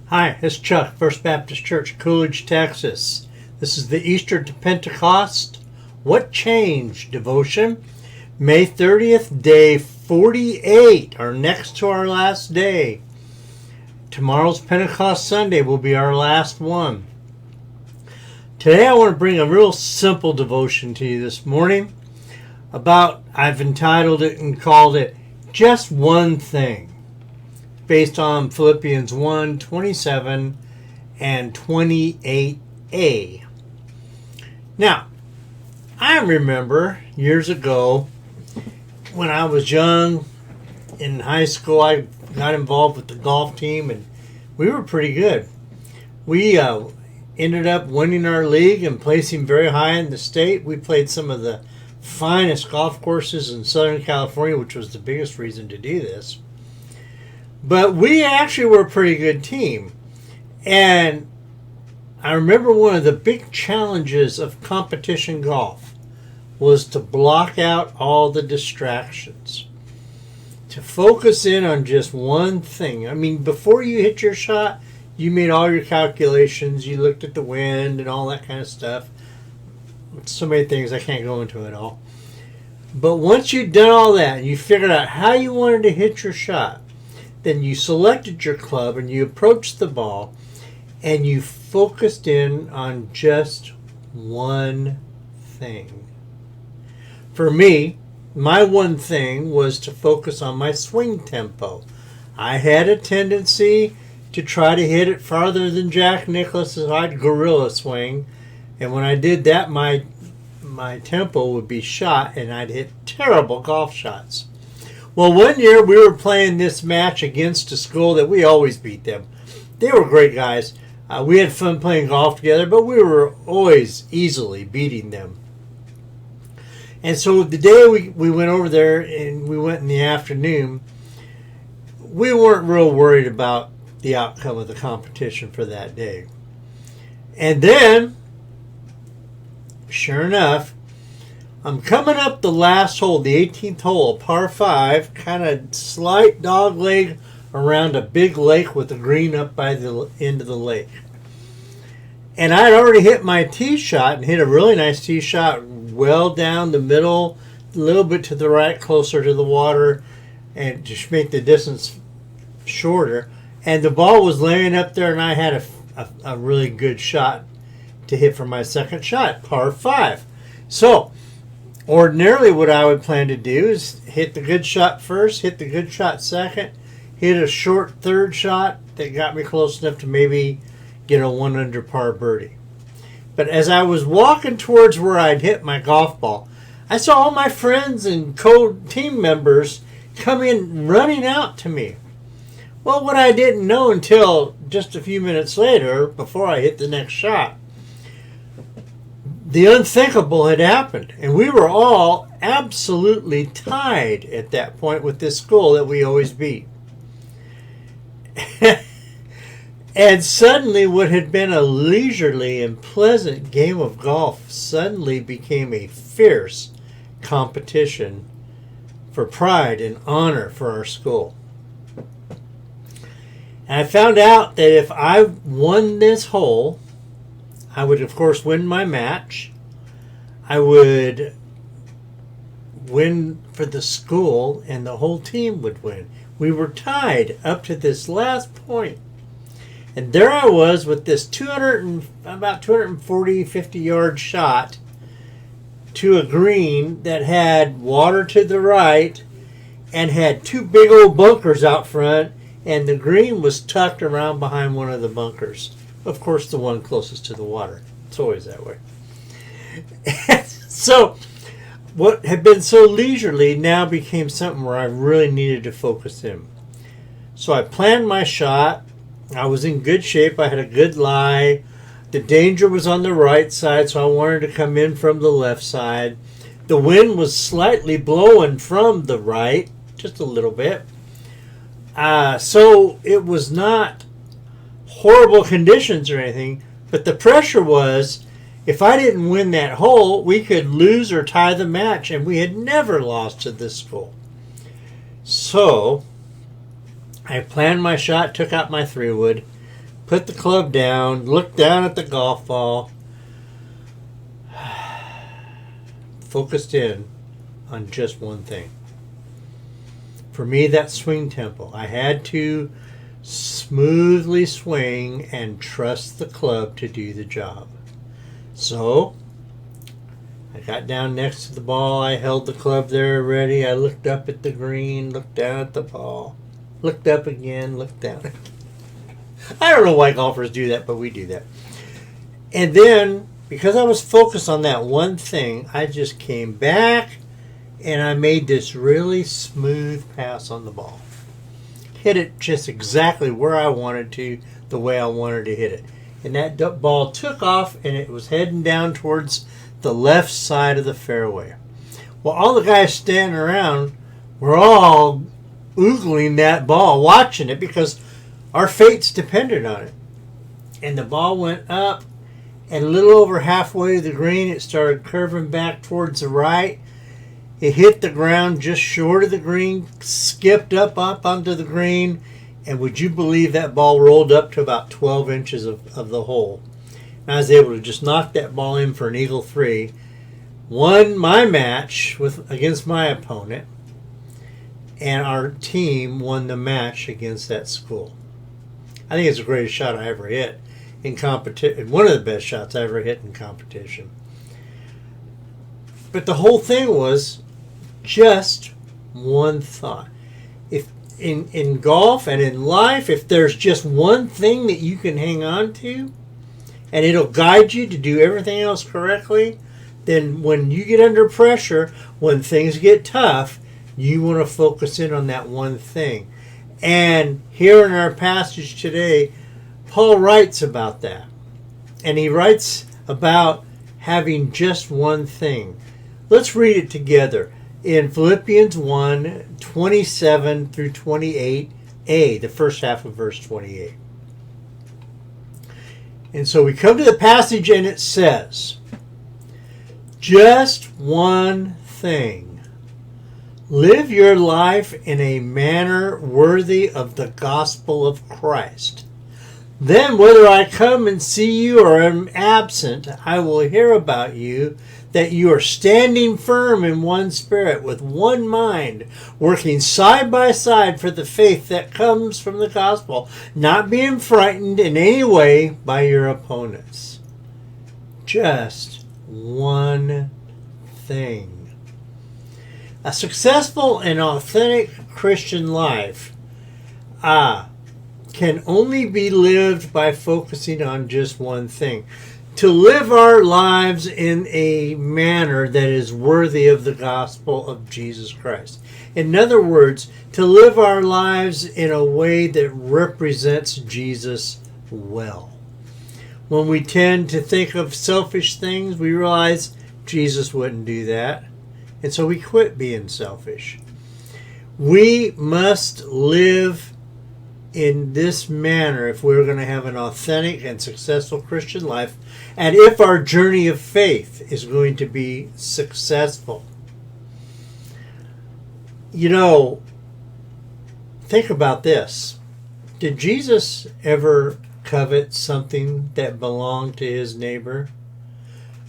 Hi, it's Chuck, First Baptist Church, Coolidge, Texas. This is the Easter to Pentecost What Changed devotion. May 30th, day 48, or next to our last day. Tomorrow's Pentecost Sunday will be our last one. Today I want to bring a real simple devotion to you this morning I've entitled it and called it Just One Thing, based on Philippians 1:27 and 28a. Now, I remember years ago when I was young in high school, I got involved with the golf team and we were pretty good. We ended up winning our league and placing very high in the state. We played some of the finest golf courses in Southern California, which was the biggest reason to do this. But we actually were a pretty good team. And I remember one of the big challenges of competition golf was to block out all the distractions. To focus in on just one thing. I mean, before you hit your shot, you made all your calculations. You looked at the wind and all that kind of stuff. So many things I can't go into it all. But once you'd done all that and you figured out how you wanted to hit your shot, then you selected your club and you approached the ball and you focused in on just one thing. For me, my one thing was to focus on my swing tempo. I had a tendency to try to hit it farther than Jack Nicklaus's. I'd gorilla swing, and when I did that, my tempo would be shot and I'd hit terrible golf shots. Well, one year we were playing this match against a school that we always beat them. They were great guys. We had fun playing golf together, but we were always easily beating them. And so the day we went over there and we went in the afternoon, we weren't real worried about the outcome of the competition for that day. And then, sure enough, I'm coming up the last hole, the 18th hole, a par 5, kind of slight dog leg around a big lake with a green up by the end of the lake. And I'd already hit my tee shot and hit a really nice tee shot well down the middle, a little bit to the right, closer to the water, and just make the distance shorter. And the ball was laying up there and I had a really good shot to hit for my second shot, par 5. So, ordinarily what I would plan to do is hit the good shot first, hit the good shot second, hit a short third shot that got me close enough to maybe get a 1 under par birdie. But as I was walking towards where I'd hit my golf ball, I saw all my friends and co-team members come in running out to me. Well, what I didn't know until just a few minutes later, before I hit the next shot, the unthinkable had happened. And we were all absolutely tied at that point with this school that we always beat. And suddenly what had been a leisurely and pleasant game of golf suddenly became a fierce competition for pride and honor for our school. And I found out that if I won this hole, I would, of course, win my match. I would win for the school, and the whole team would win. We were tied up to this last point. And there I was with this about 240, 50-yard shot to a green that had water to the right and had two big old bunkers out front, and the green was tucked around behind one of the bunkers. Of course, the one closest to the water. It's always that way. So, what had been so leisurely now became something where I really needed to focus in. So I planned my shot. I was in good shape. I had a good lie. The danger was on the right side, so I wanted to come in from the left side. The wind was slightly blowing from the right, just a little bit. So it was not horrible conditions or anything, but the pressure was, if I didn't win that hole, we could lose or tie the match, and we had never lost to this school. So I planned my shot, took out my 3-wood, put the club down, looked down at the golf ball, focused in on just one thing. For me, that's swing tempo. I had to smoothly swing and trust the club to do the job. So, I got down next to the ball. I held the club there ready. I looked up at the green, looked down at the ball, looked up again, looked down again. I don't know why golfers do that, but we do that. And then, because I was focused on that one thing, I just came back and I made this really smooth pass on the ball. Hit it just exactly where I wanted to, the way I wanted to hit it. And that ball took off and it was heading down towards the left side of the fairway. Well, all the guys standing around were all oogling that ball, watching it, because our fates depended on it. And the ball went up, and a little over halfway to the green, it started curving back towards the right. It hit the ground just short of the green, skipped up onto the green, and would you believe that ball rolled up to about 12 inches of the hole. And I was able to just knock that ball in for an eagle 3, won my match against my opponent, and our team won the match against that school. I think it's the greatest shot I ever hit in competition, one of the best shots I ever hit in competition. But the whole thing was just one thought. If in golf and in life, if there's just one thing that you can hang on to, and it'll guide you to do everything else correctly, then when you get under pressure, when things get tough, you want to focus in on that one thing. And here in our passage today, Paul writes about that. And he writes about having just one thing. Let's read it together in Philippians 1, 27 through 28a, the first half of verse 28. And so we come to the passage and it says, just one thing. Live your life in a manner worthy of the gospel of Christ. Then whether I come and see you or am absent, I will hear about you, that you are standing firm in one spirit, with one mind, working side by side for the faith that comes from the gospel, not being frightened in any way by your opponents. Just one thing. A successful and authentic Christian life can only be lived by focusing on just one thing. To live our lives in a manner that is worthy of the gospel of Jesus Christ. In other words, to live our lives in a way that represents Jesus well. When we tend to think of selfish things, we realize Jesus wouldn't do that. And so we quit being selfish. We must live in this manner if we're going to have an authentic and successful Christian life, and if our journey of faith is going to be successful. You know, think about this. Did Jesus ever covet something that belonged to his neighbor?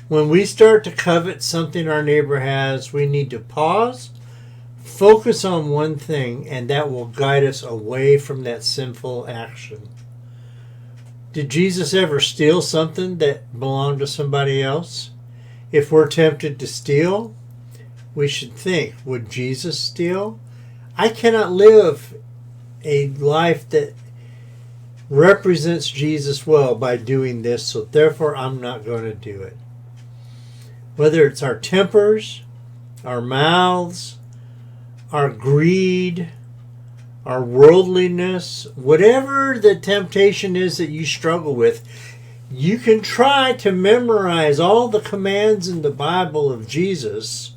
When we start to covet something our neighbor has, we need to pause, focus on one thing, and that will guide us away from that sinful action. Did Jesus ever steal something that belonged to somebody else? If we're tempted to steal, we should think, would Jesus steal? I cannot live a life that represents Jesus well by doing this, so therefore I'm not going to do it. Whether it's our tempers, our mouths, our greed, our worldliness, whatever the temptation is that you struggle with, you can try to memorize all the commands in the Bible of Jesus,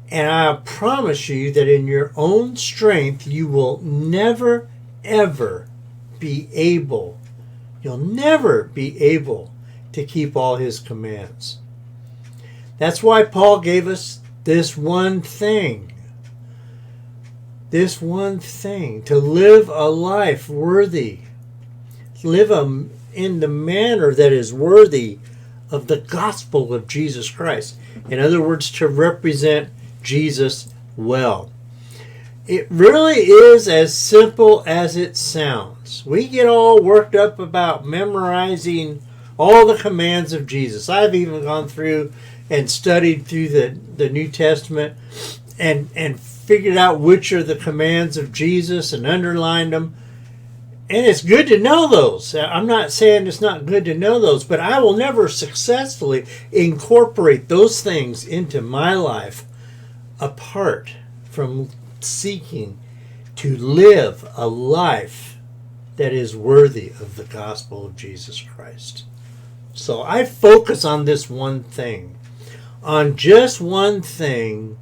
and I promise you that in your own strength you will never, ever be able, you'll never be able to keep all his commands. That's why Paul gave us this one thing. This one thing, to live a life worthy, in the manner that is worthy of the gospel of Jesus Christ. In other words, to represent Jesus well. It really is as simple as it sounds. We get all worked up about memorizing all the commands of Jesus. I've even gone through and studied through the New Testament and figured out which are the commands of Jesus and underlined them. And it's good to know those. I'm not saying it's not good to know those, but I will never successfully incorporate those things into my life apart from seeking to live a life that is worthy of the gospel of Jesus Christ. So I focus on this one thing, on just one thing,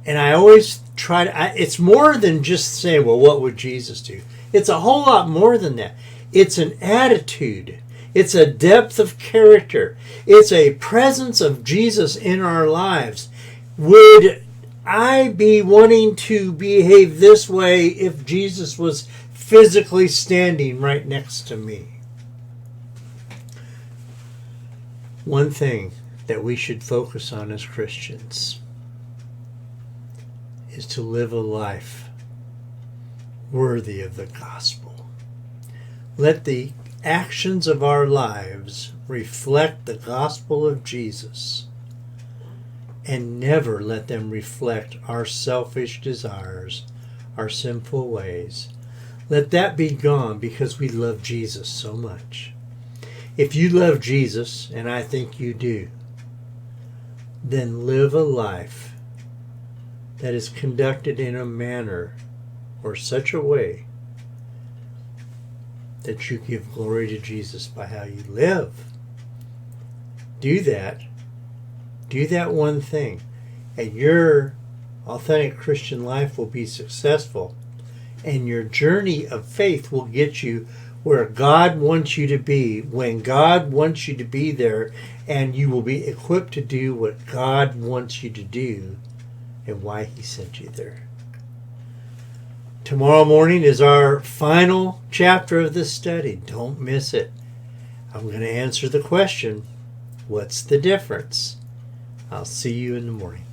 and I always try to, it's more than just saying, well, what would Jesus do? It's a whole lot more than that. It's an attitude. It's a depth of character. It's a presence of Jesus in our lives. Would I be wanting to behave this way if Jesus was physically standing right next to me? One thing that we should focus on as Christians is to live a life worthy of the gospel. Let the actions of our lives reflect the gospel of Jesus, and never let them reflect our selfish desires, our sinful ways. Let that be gone because we love Jesus so much. If you love Jesus, and I think you do, then live a life that is conducted in a manner or such a way that you give glory to Jesus by how you live. Do that. Do that one thing, and your authentic Christian life will be successful, and your journey of faith will get you where God wants you to be, when God wants you to be there, and you will be equipped to do what God wants you to do and why He sent you there. Tomorrow morning is our final chapter of this study. Don't miss it. I'm going to answer the question, what's the difference? I'll see you in the morning.